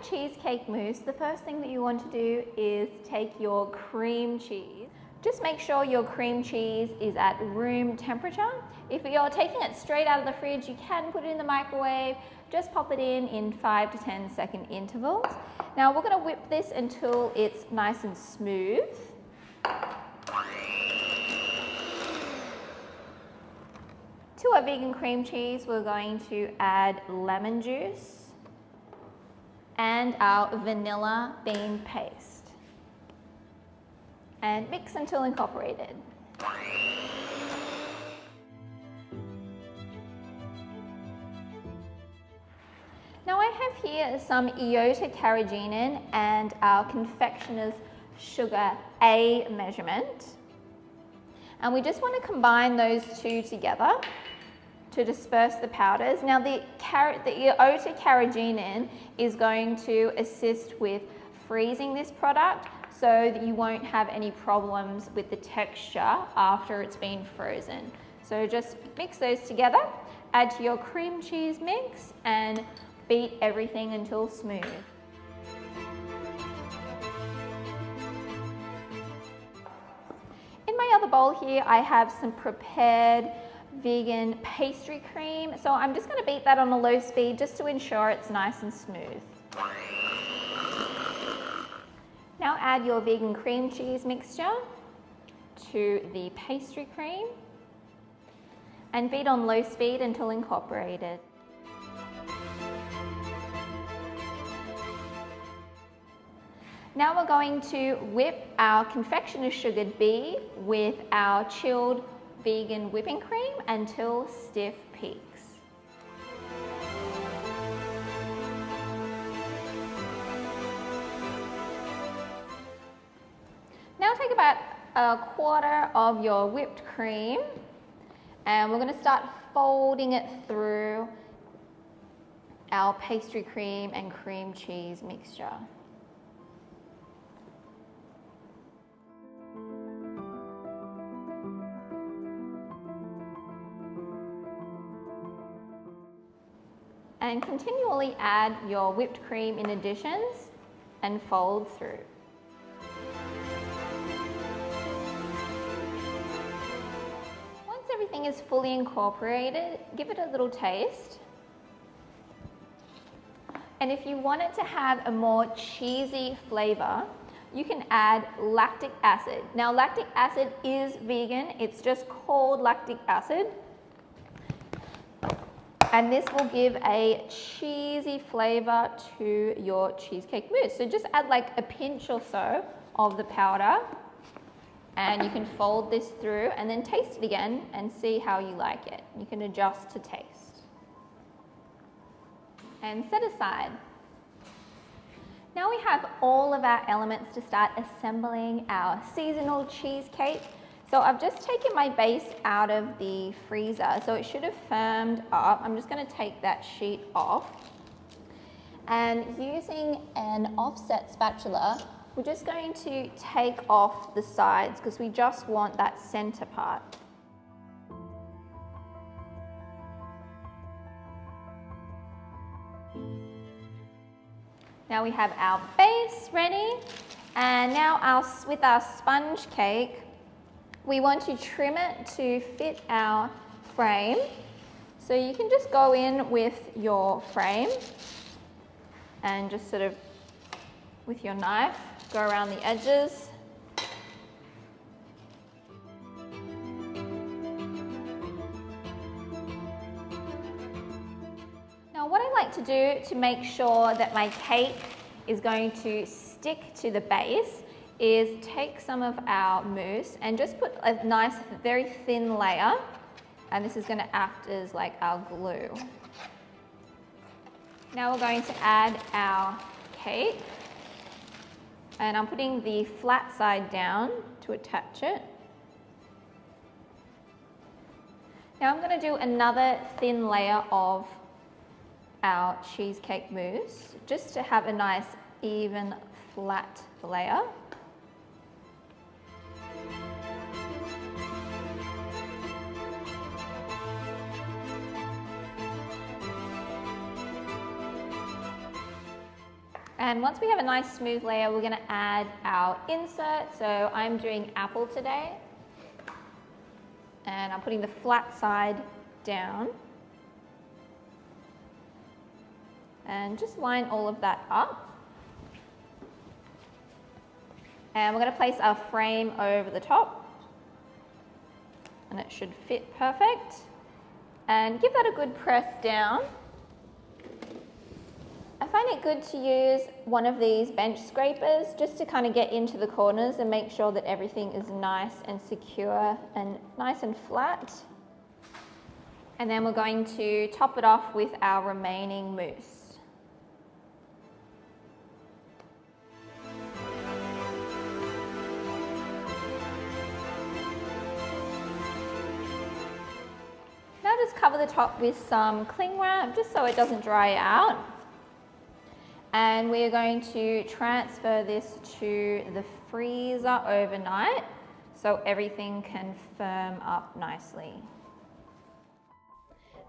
cheesecake mousse, the first thing that you want to do is take your cream cheese. Just make sure your cream cheese is at room temperature. If you're taking it straight out of the fridge, you can put it in the microwave. Just pop it in 5 to 10 second intervals. Now we're going to whip this until it's nice and smooth. To our vegan cream cheese, we're going to add lemon juice and our vanilla bean paste. And mix until incorporated. Now I have here some iota carrageenan and our confectioner's sugar A measurement. And we just want to combine those two together to disperse the powders. Now the iota carrageenan is going to assist with freezing this product so that you won't have any problems with the texture after it's been frozen. So just mix those together, add to your cream cheese mix and beat everything until smooth. In my other bowl here, I have some prepared vegan pastry cream. So I'm just going to beat that on a low speed just to ensure it's nice and smooth. Now add your vegan cream cheese mixture to the pastry cream and beat on low speed until incorporated. Now we're going to whip our confectioner's sugared B with our chilled vegan whipping cream until stiff peaks. Now take about a quarter of your whipped cream and we're going to start folding it through our pastry cream and cream cheese mixture. And continually add your whipped cream in additions and fold through. Once everything is fully incorporated, give it a little taste. And if you want it to have a more cheesy flavor, you can add lactic acid. Now lactic acid is vegan, it's just called lactic acid. And this will give a cheesy flavor to your cheesecake mousse. So just add like a pinch or so of the powder and you can fold this through and then taste it again and see how you like it. You can adjust to taste. And set aside. Now we have all of our elements to start assembling our seasonal cheesecake. So I've just taken my base out of the freezer, so it should have firmed up. I'm just going to take that sheet off. And using an offset spatula, we're just going to take off the sides because we just want that center part. Now we have our base ready, and now with our sponge cake, we want to trim it to fit our frame. So you can just go in with your frame and just sort of, with your knife, go around the edges. Now what I like to do to make sure that my cake is going to stick to the base is take some of our mousse and just put a nice, very thin layer, and this is going to act as like our glue. Now we're going to add our cake, and I'm putting the flat side down to attach it. Now I'm going to do another thin layer of our cheesecake mousse, just to have a nice, even, flat layer. And once we have a nice smooth layer, we're going to add our insert. So I'm doing apple today. And I'm putting the flat side down. And just line all of that up. And we're going to place our frame over the top. And it should fit perfect. And give that a good press down. I find it good to use one of these bench scrapers just to kind of get into the corners and make sure that everything is nice and secure and nice and flat. And then we're going to top it off with our remaining mousse. Now just cover the top with some cling wrap just so it doesn't dry out. And we're going to transfer this to the freezer overnight so everything can firm up nicely.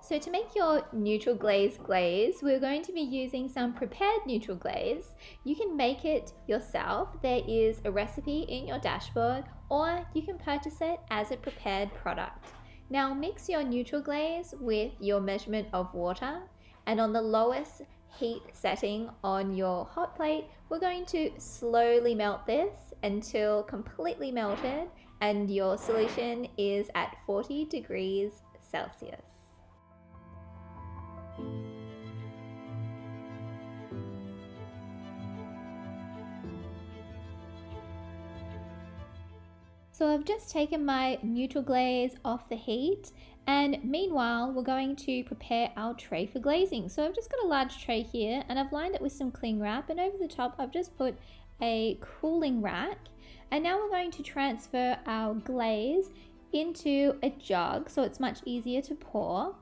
So to make your neutral glaze, we're going to be using some prepared neutral glaze. You can make it yourself. There is a recipe in your dashboard, or you can purchase it as a prepared product. Now mix your neutral glaze with your measurement of water, and on the lowest heat setting on your hot plate, we're going to slowly melt this until completely melted and your solution is at 40 degrees Celsius. So I've just taken my neutral glaze off the heat, and meanwhile we're going to prepare our tray for glazing. So I've just got a large tray here and I've lined it with some cling wrap, and over the top I've just put a cooling rack, and now we're going to transfer our glaze into a jug so it's much easier to pour.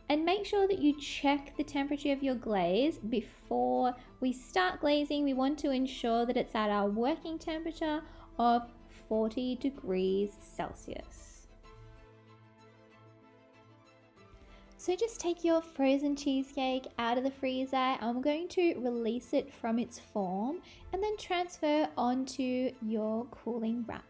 And make sure that you check the temperature of your glaze before we start glazing. We want to ensure that it's at our working temperature of 40 degrees Celsius. So just take your frozen cheesecake out of the freezer, and we're going to release it from its form and then transfer onto your cooling rack.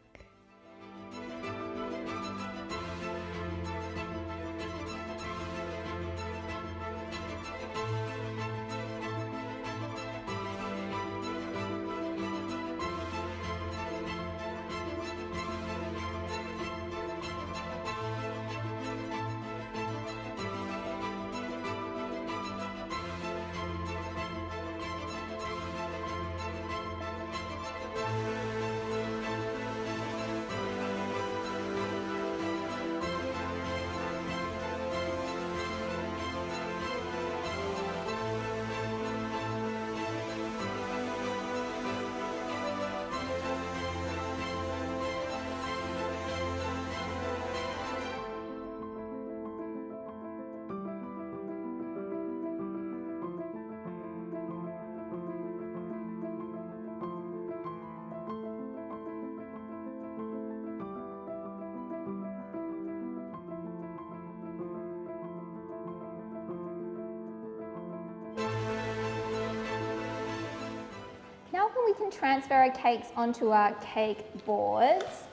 Now we can transfer our cakes onto our cake boards,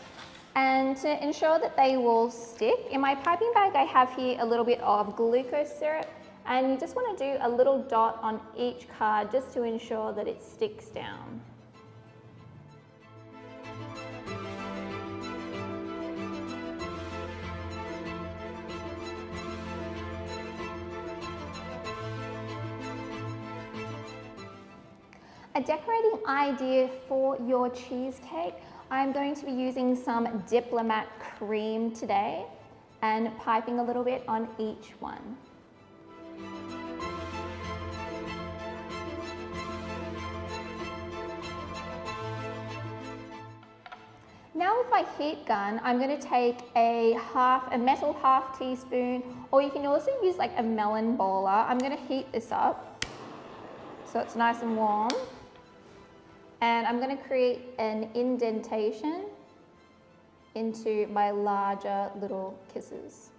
and to ensure that they will stick, in my piping bag I have here a little bit of glucose syrup, and you just want to do a little dot on each card just to ensure that it sticks down. A decorating idea for your cheesecake, I'm going to be using some Diplomat cream today and piping a little bit on each one. Now with my heat gun, I'm going to take a metal half teaspoon, or you can also use like a melon baller. I'm going to heat this up so it's nice and warm. And I'm going to create an indentation into my larger little kisses.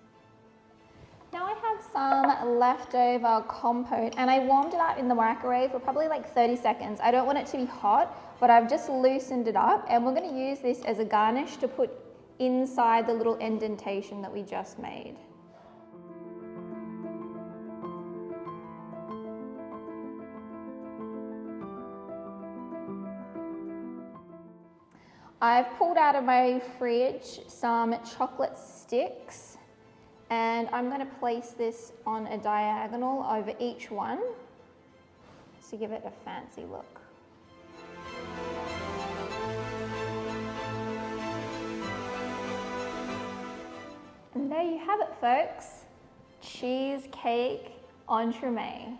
Now I have some leftover compote and I warmed it up in the microwave for probably like 30 seconds. I don't want it to be hot, but I've just loosened it up and we're going to use this as a garnish to put inside the little indentation that we just made. I've pulled out of my fridge some chocolate sticks and I'm going to place this on a diagonal over each one to give it a fancy look. And there you have it, folks. Cheesecake entremet.